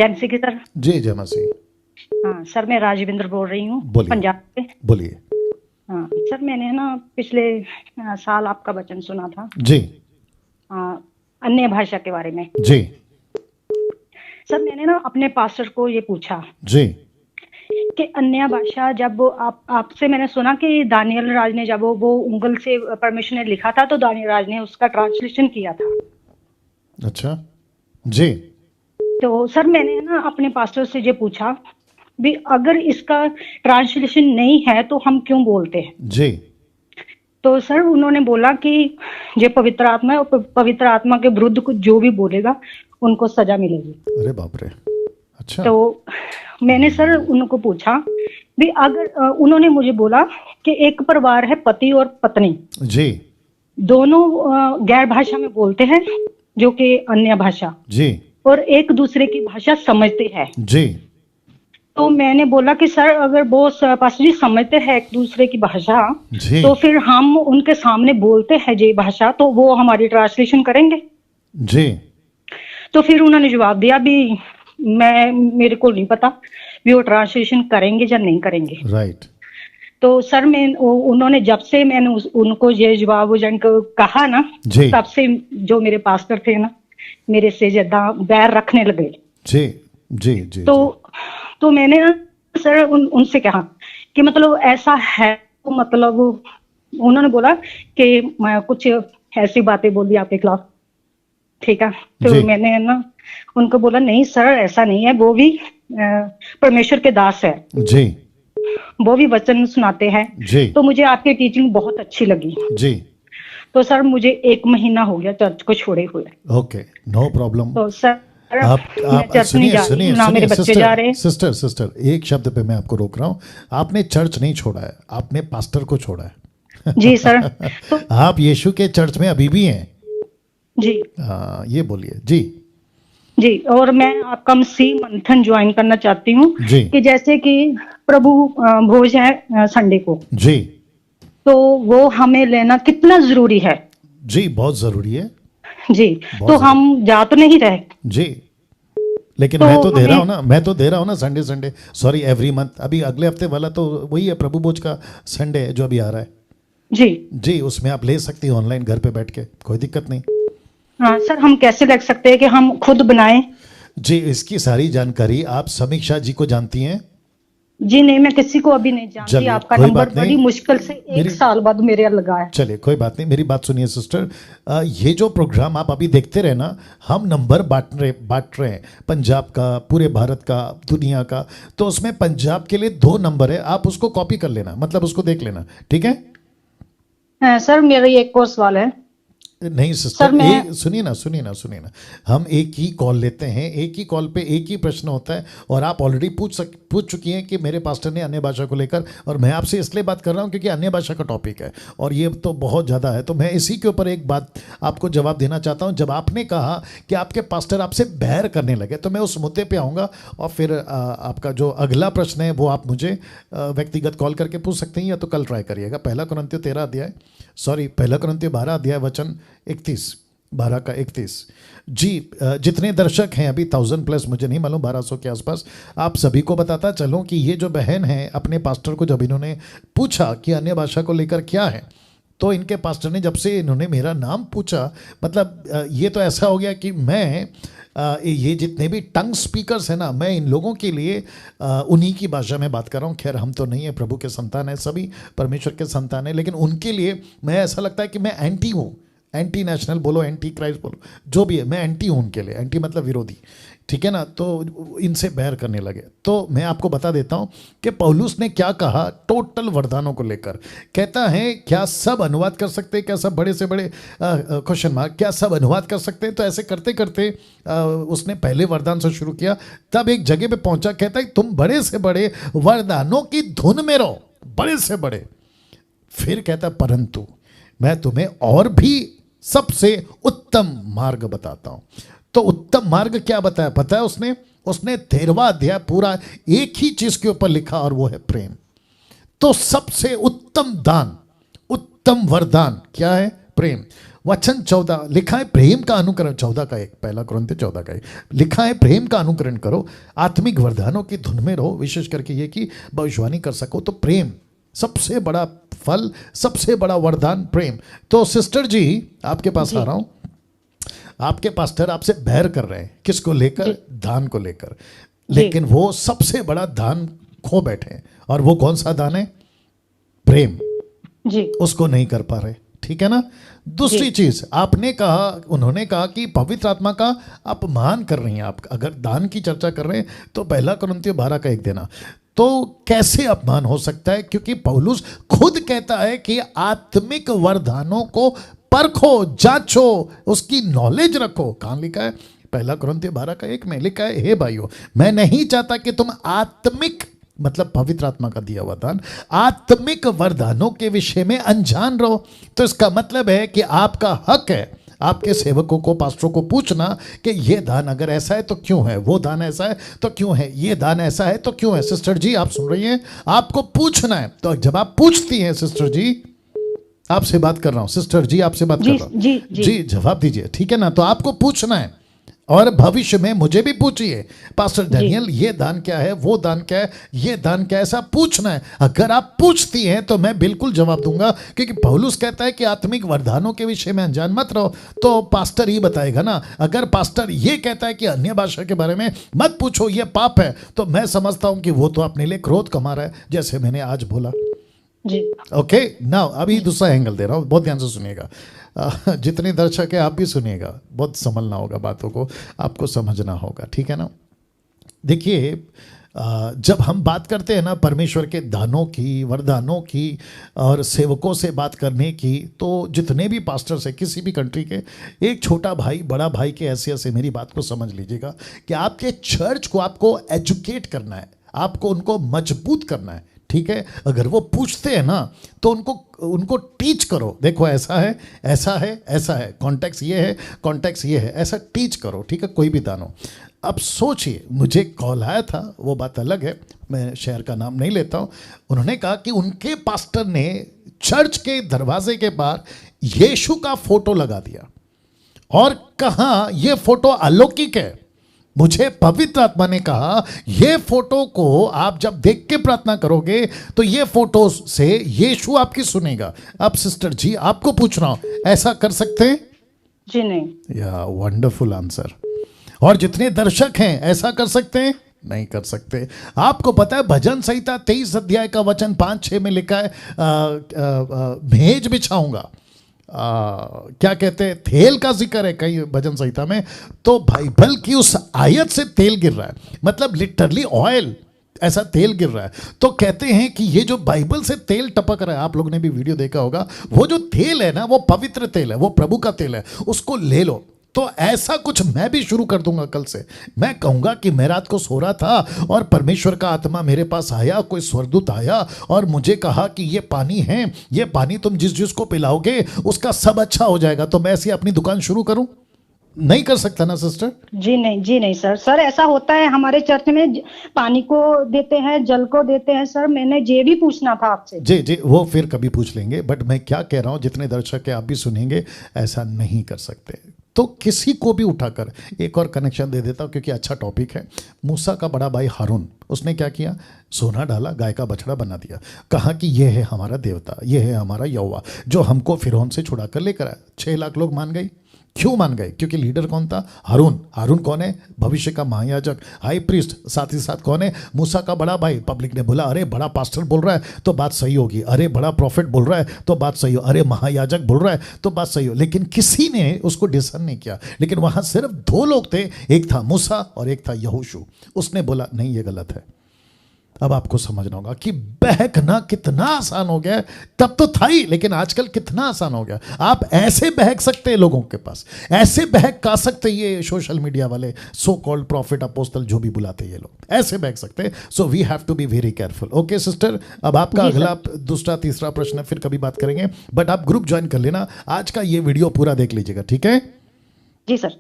जय मसीह की सर। जी जय मसीह। हाँ सर, मैं राजविंदर बोल रही हूँ बोलिए। पंजाब से। बोलिए। हाँ सर, मैंने ना पिछले साल आपका वचन सुना था जी अन्य भाषा के बारे में। जी सर मैंने ना अपने पास्टर को ये पूछा जी कि अन्य भाषा, जब आपसे मैंने सुना कि दानियल राज ने जब वो उंगल से परमेश्वर ने लिखा था तो दानियल राज ने उसका ट्रांसलेशन किया था। अच्छा जी तो सर मैंने ना अपने पास्टर से ये पूछा भी, अगर इसका ट्रांसलेशन नहीं है तो हम क्यों बोलते हैं। जी तो सर उन्होंने बोला कि ये पवित्र आत्मा है और पवित्र आत्मा के विरुद्ध कुछ जो भी बोलेगा उनको सजा मिलेगी। अरे बाप रे। अच्छा तो मैंने सर उनको पूछा भी, अगर उन्होंने मुझे बोला कि एक परिवार है, पति और पत्नी जी दोनों गैर भाषा में बोलते हैं जो कि अन्य भाषा, जी और एक दूसरे की भाषा समझते हैं। जी तो मैंने बोला कि सर अगर वो पास्टर जी समझते हैं एक दूसरे की भाषा, जी तो फिर हम उनके सामने बोलते हैं ये भाषा, तो वो हमारी ट्रांसलेशन करेंगे। जी तो फिर उन्होंने जवाब दिया भी, मेरे को नहीं पता भी वो ट्रांसलेशन करेंगे या नहीं करेंगे। राइट। तो सर उन्होंने जब से मैंने उनको ये जवाब को कहा ना, जी तब से जो मेरे पास्टर थे ना, मेरे से ज्यादा बैर रखने लगे। जी जी जी तो मैंने ना सर उनसे कहा कि मतलब ऐसा है, तो मतलब उन्होंने बोला कि मैं कुछ ऐसी बातें बोली आपके खिलाफ, ठीक है। तो जी मैंने ना उनको बोला, नहीं सर ऐसा नहीं है, वो भी परमेश्वर के दास है, जी वो भी वचन सुनाते हैं। जी तो मुझे आपकी टीचिंग बहुत अच्छी लगी। जी तो सर मुझे 1 महीना हो गया चर्च को छोड़े हुए। Okay no problem. तो सर आप मैं चर्च नहीं सुनिए जा रही, सुनिए ना मेरे सुनिए बच्चे जा रहे। सिस्टर सिस्टर एक शब्द पे मैं आपको रोक रहा हूँ। आपने चर्च नहीं छोड़ा है, आपने पास्टर को छोड़ा है। जी सर। तो आप यीशु के चर्च में अभी भी हैं। जी हाँ ये बोलिए। जी जी, और मैं आपका मसीह मंथन ज्वाइन करना चाहती हूँ जी कि जैसे कि प्रभु भोज है संडे को, जी तो वो हमें लेना कितना जरूरी है। जी बहुत जरूरी है। जी। बहुत तो जरूरी। हम जा तो नहीं रहे। जी लेकिन तो मैं तो दे रहा हमें हूँ ना, मैं तो दे रहा हूँ ना Sunday Sunday, sorry every month. अभी अगले हफ्ते वाला तो वही है, प्रभु भोज का संडे है जो अभी आ रहा है। जी जी उसमें आप ले सकती हैं ऑनलाइन घर पे बैठ के, कोई दिक्कत नहीं। हाँ सर, हम कैसे लग सकते हैं कि हम खुद बनाएं। जी इसकी सारी जानकारी आप समीक्षा जी को जानती हैं। जी नहीं, मैं किसी को अभी नहीं जानती। चलिए आपका कोई नंबर बात बड़ी नहीं। मुश्किल से 1 मेरी साल बाद मेरे लगा है। चलिए कोई बात नहीं, मेरी बात सुनिए सिस्टर। ये जो प्रोग्राम आप अभी देखते रहे ना, हम नंबर बांट रहे हैं, पंजाब का, पूरे भारत का, दुनिया का। तो उसमें पंजाब के लिए 2 नंबर है, आप उसको कॉपी कर लेना, मतलब उसको देख लेना, ठीक है। हाँ, सर मेरा एक और सवाल है। नहीं सर सिस्टर, मैं सुनिए ना सुनिए ना सुनिए ना। हम एक ही कॉल लेते हैं, एक ही कॉल पे एक ही प्रश्न होता है, और आप ऑलरेडी पूछ चुकी हैं कि मेरे पास्टर ने अन्य भाषा को लेकर, और मैं आपसे इसलिए बात कर रहा हूं क्योंकि अन्य भाषा का टॉपिक है और ये तो बहुत ज़्यादा है। तो मैं इसी के ऊपर एक बात आपको जवाब देना चाहता हूँ। जब आपने कहा कि आपके पास्टर आपसे बैर करने लगे, तो मैं उस मुद्दे पर आऊँगा, और फिर आपका जो अगला प्रश्न है वो आप मुझे व्यक्तिगत कॉल करके पूछ सकते हैं, या तो कल ट्राई करिएगा। 1 कुरिन्थियों 13 अध्याय, सॉरी 1 कुरिन्थियों 12 अध्याय वचन 31, 12 का 31। जी जितने दर्शक हैं अभी 1000+, मुझे नहीं मालूम 1200 के आसपास, आप सभी को बताता चलूं कि ये जो बहन है, अपने पास्टर को जब इन्होंने पूछा कि अन्य भाषा को लेकर क्या है, तो इनके पास्टर ने जब से इन्होंने मेरा नाम पूछा, मतलब ये तो ऐसा हो गया कि मैं ये जितने भी टंग स्पीकर्स हैं ना, मैं इन लोगों के लिए उन्हीं की भाषा में बात कर रहा हूँ। खैर हम तो नहीं है, प्रभु के संतान है, सभी परमेश्वर के संतान है, लेकिन उनके लिए मैं, ऐसा लगता है कि मैं एंटी हूँ। एंटी नेशनल बोलो, एंटी क्राइस्ट बोलो, जो भी है, मैं एंटी हूँ उनके लिए। एंटी मतलब विरोधी, ठीक है ना। तो इनसे बैर करने लगे। तो मैं आपको बता देता हूँ कि पौलुस ने क्या कहा टोटल वरदानों को लेकर। कहता है क्या सब अनुवाद कर सकते हैं, क्या सब बड़े से बड़े क्वेश्चन मार्क, क्या सब अनुवाद कर सकते हैं। तो ऐसे करते करते उसने पहले वरदान से शुरू किया, तब एक जगह पे पहुंचा, कहता है तुम बड़े से बड़े वरदानों की धुन में रहो, बड़े से बड़े। फिर कहता परंतु मैं तुम्हें और भी सबसे उत्तम मार्ग बताता हूं। तो उत्तम मार्ग क्या बताया पता है उसने 13वां अध्याय पूरा एक ही चीज के ऊपर लिखा, और वो है प्रेम। तो सबसे उत्तम दान, उत्तम वरदान क्या है? प्रेम। वचन 14 लिखा है प्रेम का अनुकरण, 14 का 1, पहला कुरिन्थियों 14 का 1 लिखा है प्रेम का अनुकरण करो, आत्मिक वरदानों की धुन में रहो, विशेष करके ये कि भविष्यवाणी कर सको। तो प्रेम सबसे बड़ा फल, सबसे बड़ा वरदान प्रेम। तो सिस्टर जी आपके पास आ रहा हूं, आपके पास्टर आपसे बैर कर रहे हैं, किसको लेकर? दान को लेकर। लेकिन वो सबसे बड़ा दान खो बैठे हैं, और वो कौन सा दान है? प्रेम जी। उसको नहीं कर पा रहे, ठीक है ना। दूसरी चीज आपने कहा, उन्होंने कहा कि पवित्र आत्मा का अपमान कर रही हैं आप। अगर दान की चर्चा कर रहे हैं तो पहला कुरिन्थियों 12 का 1 देना। तो कैसे अपमान हो सकता है? क्योंकि पौलुस खुद कहता है कि आत्मिक वरदानों को परखो, जांचो, उसकी नॉलेज रखो। कहां लिखा है? पहला कुरिन्थियों 12 का 1 में लिखा है, हे भाइयों मैं नहीं चाहता कि तुम आत्मिक, मतलब पवित्र आत्मा का दिया हुआ दान, आत्मिक वरदानों के विषय में अनजान रहो। तो इसका मतलब है कि आपका हक है आपके सेवकों को, पास्टरों को पूछना कि ये दान अगर ऐसा है तो क्यों है, वो दान ऐसा है तो क्यों है, ये दान ऐसा है तो क्यों है। सिस्टर जी आप सुन रही हैं, आपको पूछना है। तो जब आप पूछती हैं, सिस्टर जी आपसे बात कर रहा हूं, सिस्टर जी आपसे बात कर रहा हूं, जी जवाब दीजिए, ठीक है ना। तो आपको पूछना है, और भविष्य में मुझे भी पूछिए, पास्टर डैनियल ये दान क्या है, वो दान क्या है, ये दान क्या है, ऐसा पूछना है। अगर आप पूछती हैं तो मैं बिल्कुल जवाब दूंगा, क्योंकि पौलुस कहता है कि आत्मिक वरदानों के विषय में अनजान मत रहो। तो पास्टर ही बताएगा ना। अगर पास्टर ये कहता है कि अन्य भाषा के बारे में मत पूछो, ये पाप है, तो मैं समझता हूं कि वो तो अपने लिए क्रोध कमा रहा है, जैसे मैंने आज बोला जी। ओके नाउ अभी दूसरा एंगल दे रहा हूं, बहुत ध्यान से सुनिएगा। जितने दर्शक है आप भी सुनिएगा, बहुत संभलना होगा, बातों को आपको समझना होगा, ठीक है ना। देखिए जब हम बात करते हैं ना परमेश्वर के दानों की, वरदानों की और सेवकों से बात करने की, तो जितने भी पास्टर्स हैं किसी भी कंट्री के, एक छोटा भाई बड़ा भाई के हैसियत से मेरी बात को समझ लीजिएगा कि आपके चर्च को आपको एजुकेट करना है, आपको उनको मजबूत करना है, ठीक है। अगर वो पूछते हैं ना तो उनको टीच करो, देखो ऐसा है, ऐसा है, ऐसा है, कॉन्टेक्स्ट ये है, कॉन्टेक्स्ट ये है, ऐसा टीच करो, ठीक है, कोई भी दानो। अब सोचिए, मुझे कॉल आया था, वो बात अलग है, मैं शहर का नाम नहीं लेता हूँ। उन्होंने कहा कि उनके पास्टर ने चर्च के दरवाजे के बाहर यीशु का फोटो लगा दिया, और कहा ये फोटो अलौकिक है। मुझे पवित्र आत्मा ने कहा ये फोटो को आप जब देख के प्रार्थना करोगे तो ये फोटो से यीशु आपकी सुनेगा। अब सिस्टर जी आपको पूछ रहा हूं, ऐसा कर सकते हैं? जी नहीं। या वंडरफुल आंसर। और जितने दर्शक हैं ऐसा कर सकते हैं? नहीं कर सकते। आपको पता है भजन संहिता 23 अध्याय का वचन 5-6 में लिखा है, भेज बिछाऊंगा, क्या कहते हैं, तेल का जिक्र है कई भजन संहिता में। तो बाइबल की उस आयत से तेल गिर रहा है, मतलब लिटरली ऑयल, ऐसा तेल गिर रहा है। तो कहते हैं कि ये जो बाइबल से तेल टपक रहा है, आप लोगों ने भी वीडियो देखा होगा, वो जो तेल है ना वो पवित्र तेल है, वो प्रभु का तेल है, उसको ले लो। तो ऐसा कुछ मैं भी शुरू कर दूंगा कल से। मैं कहूंगा कि मैं रात को सो रहा था और परमेश्वर का आत्मा मेरे पास आया, कोई स्वर्गदूत आया और मुझे कहा कि ये पानी है, ये पानी तुम जिस जिसको पिलाओगे उसका सब अच्छा हो जाएगा। तो मैं ऐसी अपनी दुकान शुरू करूं? नहीं कर सकता ना सिस्टर? जी नहीं, जी नहीं सर। सर ऐसा होता है हमारे चर्च में, पानी को देते हैं, जल को देते हैं। सर मैंने ये भी पूछना था आपसे। जी जी, वो फिर कभी पूछ लेंगे, बट मैं क्या कह रहा हूं, जितने दर्शक है आप भी सुनेंगे, ऐसा नहीं कर सकते। तो किसी को भी उठाकर एक और कनेक्शन दे देता हूं, क्योंकि अच्छा टॉपिक है। मूसा का बड़ा भाई हारून, उसने क्या किया, सोना डाला, गाय का बछड़ा बना दिया, कहा कि ये है हमारा देवता, ये है हमारा यहोवा जो हमको फिरौन से छुड़ा कर लेकर आया। 6 लाख लोग मान गए। क्यों मान गए? क्योंकि लीडर कौन था? हारून। हारून कौन है? भविष्य का महायाजक, हाई प्रीस्ट। साथ ही साथ कौन है? मूसा का बड़ा भाई। पब्लिक ने बोला अरे बड़ा पास्टर बोल रहा है तो बात सही होगी, अरे बड़ा प्रॉफिट बोल रहा है तो बात सही हो, अरे महायाजक बोल रहा है तो बात सही हो। लेकिन किसी ने उसको डिसन नहीं किया। लेकिन वहां सिर्फ 2 लोग थे, एक था मूसा और एक था यहोशू। उसने बोला नहीं ये गलत है। अब आपको समझना होगा कि बहकना कितना आसान हो गया है। तब तो था ही, लेकिन आजकल कितना आसान हो गया। आप ऐसे बहक सकते हैं, लोगों के पास ऐसे बहक का सकते, ये सोशल मीडिया वाले सो कॉल्ड प्रॉफिट अपोस्टल जो भी बुलाते हैं ये लोग, ऐसे बहक सकते हैं। So we have to be very careful. Okay sister, अब आपका अगला दूसरा तीसरा प्रश्न फिर कभी बात करेंगे, बट आप ग्रुप ज्वाइन कर लेना। आज का ये वीडियो पूरा देख लीजिएगा, ठीक है? जी सर।